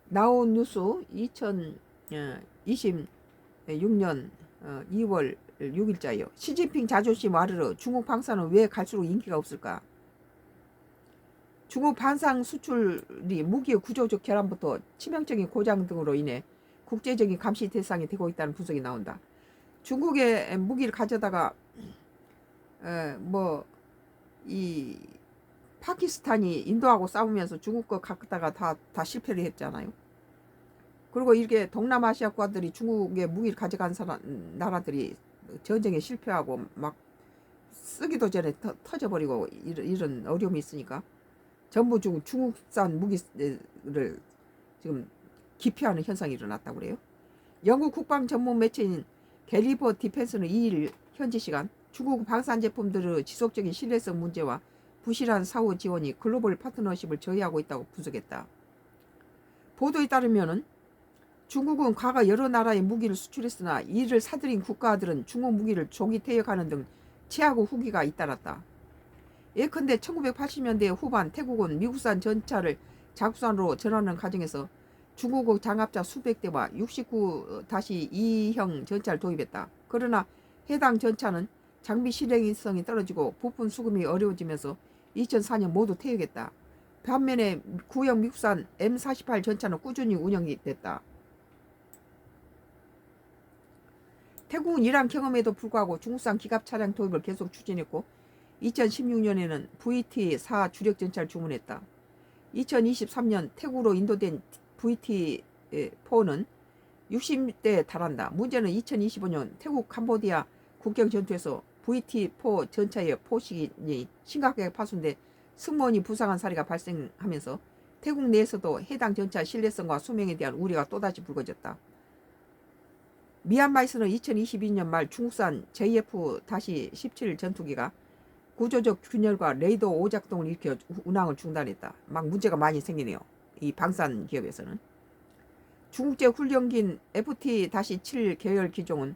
나온 뉴스 2026년 2월 6일자예요. 시진핑 자존심 와르르 중국 방사는 왜 갈수록 인기가 없을까? 중국 반상 수출이 무기의 구조적 결함부터 치명적인 고장 등으로 인해 국제적인 감시 대상이 되고 있다는 분석이 나온다. 중국의 무기를 가져다가 이 파키스탄이 인도하고 싸우면서 중국 거 갖다가 다 실패를 했잖아요. 그리고 이렇게 동남아시아 국가들이 중국의 무기를 가져간 나라들이 전쟁에 실패하고 막 쓰기도 전에 터져버리고 이런 어려움이 있으니까 전부 중국산 무기를 지금 기피하는 현상이 일어났다고 그래요. 영국 국방 전문 매체인 갤리버 디펜스는 2일 현지 시간 중국 방산 제품들의 지속적인 신뢰성 문제와 부실한 사후 지원이 글로벌 파트너십을 저해하고 있다고 분석했다. 보도에 따르면 중국은 과거 여러 나라의 무기를 수출했으나 이를 사들인 국가들은 중국 무기를 조기 퇴역하는 등 최악의 후기가 잇따랐다. 예컨대 1980년대 후반 태국은 미국산 전차를 자국산으로 전환하는 과정에서 중국의 장갑차 수백 대와 69-2형 전차를 도입했다. 그러나 해당 전차는 장비 실행성이 떨어지고 부품 수급이 어려워지면서 2004년 모두 퇴역했다. 반면에 구형 미국산 M48 전차는 꾸준히 운영이 됐다. 태국은 이러한 경험에도 불구하고 중국산 기갑 차량 도입을 계속 추진했고 2016년에는 VT-4 주력 전차를 주문했다. 2023년 태국으로 인도된 VT-4는 60대에 달한다. 문제는 2025년 태국 캄보디아 국경 전투에서 VT-4 전차의 포식이 심각하게 파손돼 승무원이 부상한 사례가 발생하면서 태국 내에서도 해당 전차 신뢰성과 수명에 대한 우려가 또다시 불거졌다. 미얀마에서는 2022년 말 중국산 JF-17 전투기가 구조적 균열과 레이더 오작동을 일으켜 운항을 중단했다. 막 문제가 많이 생기네요. 이 방산 기업에서는. 중국제 훈련기인 FT-7 계열 기종은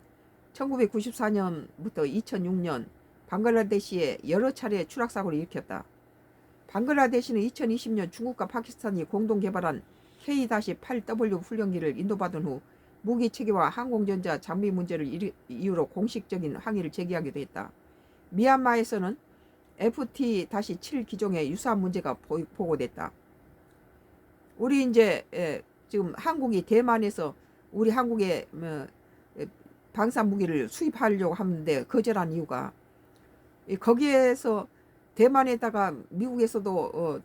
1994년부터 2006년 방글라데시에 여러 차례 추락사고를 일으켰다. 방글라데시는 2020년 중국과 파키스탄이 공동 개발한 K-8W 훈련기를 인도받은 후 무기 체계와 항공전자 장비 문제를 이유로 공식적인 항의를 제기하기도 했다. 미얀마에서는 FT-7 기종에 유사한 문제가 보고됐다. 우리 이제 지금 한국이 대만에서 우리 한국에 방산 무기를 수입하려고 하는데 거절한 이유가 거기에서 대만에다가 미국에서도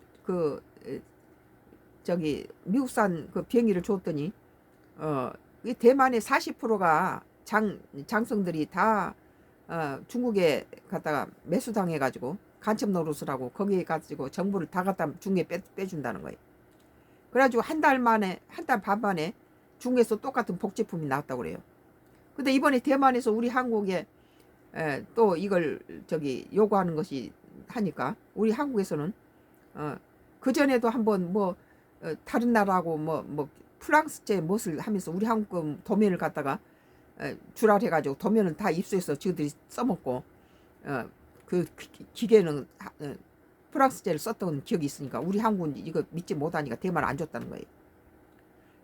미국산 그 비행기를 줬더니 대만의 40%가 장성들이 다 중국에 갖다가 매수당해가지고 간첩 노릇을 하고 거기에 가지고 정보를 다 갖다 중국에 빼준다는 거예요. 그래가지고 한 달 반 만에 중국에서 똑같은 복제품이 나왔다고 그래요. 근데 이번에 대만에서 우리 한국에 또 이걸 요구하는 것이 하니까 우리 한국에서는 그 전에도 한번 다른 나라하고 프랑스제 무엇을 하면서 우리 한국 도면을 갖다가 주랄해가지고 도면을 다 입수해서 저들이 써먹고 그 기계는 프랑스제를 썼던 기억이 있으니까 우리 한국은 이거 믿지 못하니까 대만을 안 줬다는 거예요.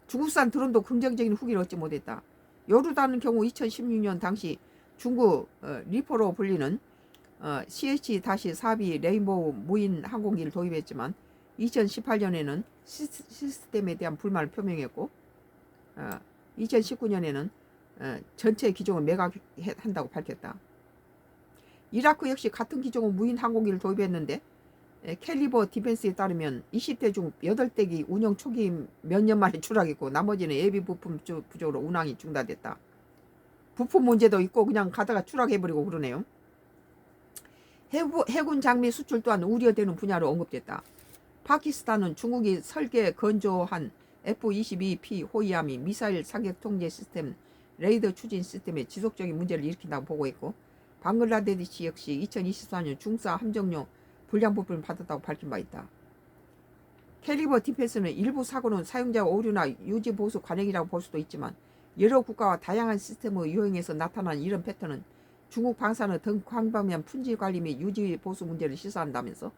중국산 드론도 긍정적인 후기를 얻지 못했다. 요르단의 경우 2016년 당시 중국 리퍼로 불리는 CH-4B 레인보우 무인 항공기를 도입했지만 2018년에는 시스템에 대한 불만을 표명했고 2019년에는 전체 기종을 매각한다고 밝혔다. 이라크 역시 같은 기종의 무인 항공기를 도입했는데 캘리버 디펜스에 따르면 20대 중 8대기 운영 초기 몇 년 만에 추락했고 나머지는 예비 부품 부족으로 운항이 중단됐다. 부품 문제도 있고 그냥 가다가 추락해버리고 그러네요. 해군 장비 수출 또한 우려되는 분야로 언급됐다. 파키스탄은 중국이 설계 건조한 F-22P 호위함이 미사일 사격 통제 시스템, 레이더 추진 시스템에 지속적인 문제를 일으킨다고 보고했고 방글라데시 역시 2024년 중사 함정용 불량 부품을 받았다고 밝힌 바 있다. 캘리버 디펜스는 일부 사고는 사용자 오류나 유지 보수 관행이라고 볼 수도 있지만 여러 국가와 다양한 시스템의 유형에서 나타난 이런 패턴은 중국 방산의 등 광범위한 품질 관리 및 유지 보수 문제를 시사한다면서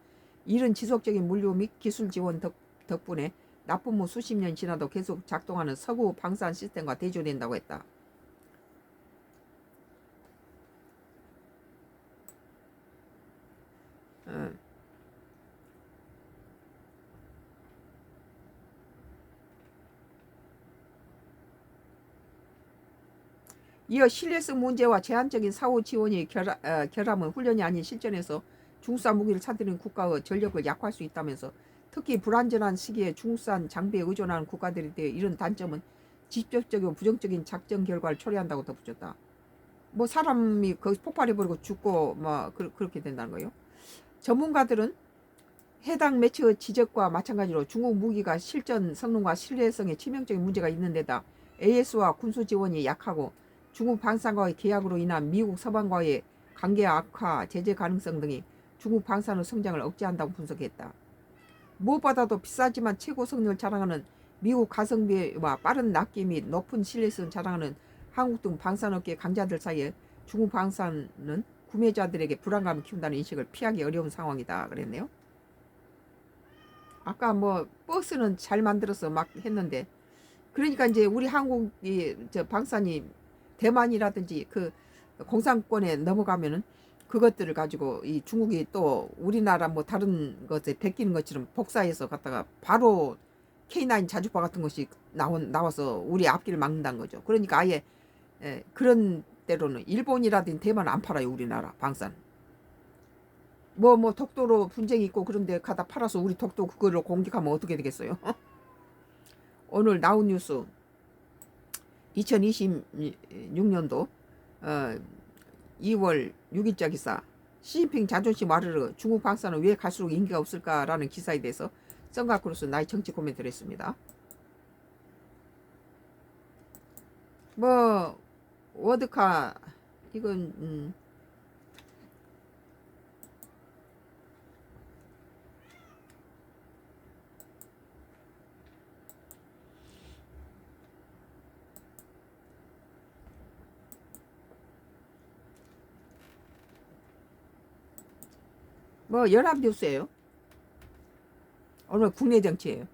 이런 지속적인 물류 및 기술 지원 덕분에 납품 후 수십 년 지나도 계속 작동하는 서구 방산 시스템과 대조된다고 했다. 이어 신뢰성 문제와 제한적인 사후 지원이 결함은 훈련이 아닌 실전에서 중국산 무기를 사들이는 국가의 전력을 약화할 수 있다면서 특히 불안전한 시기에 중국산 장비에 의존하는 국가들에 대해 이런 단점은 직접적이고 부정적인 작전 결과를 초래한다고 덧붙였다. 뭐 사람이 거기 폭발해버리고 죽고 뭐 그렇게 된다는 거예요. 전문가들은 해당 매체의 지적과 마찬가지로 중국 무기가 실전 성능과 신뢰성에 치명적인 문제가 있는 데다 AS와 군수 지원이 약하고 중국 방산과의 계약으로 인한 미국 서방과의 관계 악화, 제재 가능성 등이 중국 방산의 성장을 억제한다고 분석했다. 무엇보다도 비싸지만 최고 성능을 자랑하는 미국 가성비와 빠른 납기 및 높은 신뢰성을 자랑하는 한국 등 방산업계 강자들 사이에 중국 방산은 구매자들에게 불안감을 키운다는 인식을 피하기 어려운 상황이다 그랬네요. 아까 뭐 버스는 잘 만들어서 막 했는데 그러니까 이제 우리 한국이 저 방산이 대만이라든지 그 공산권에 넘어가면은 그것들을 가지고 이 중국이 또 우리나라 뭐 다른 것에 베끼는 것처럼 복사해서 갖다가 바로 K9 자주파 같은 것이 나와서 우리 앞길을 막는다는 거죠. 그러니까 아예 그런 때로는 일본이라든지 대만 안 팔아요. 우리나라 방산. 뭐 독도로 분쟁이 있고 그런데 가다 팔아서 우리 독도 그거를 공격하면 어떻게 되겠어요? 오늘 나온 뉴스 2026년도 2월 6일자 기사 시진핑 자존심 와르르 중국 방산은 왜 갈수록 인기가 없을까라는 기사에 대해서 썬가크로스 나의 정치 코멘트를 했습니다. 뭐 워드카 이건 뭐 연합뉴스예요. 오늘 국내 정치예요.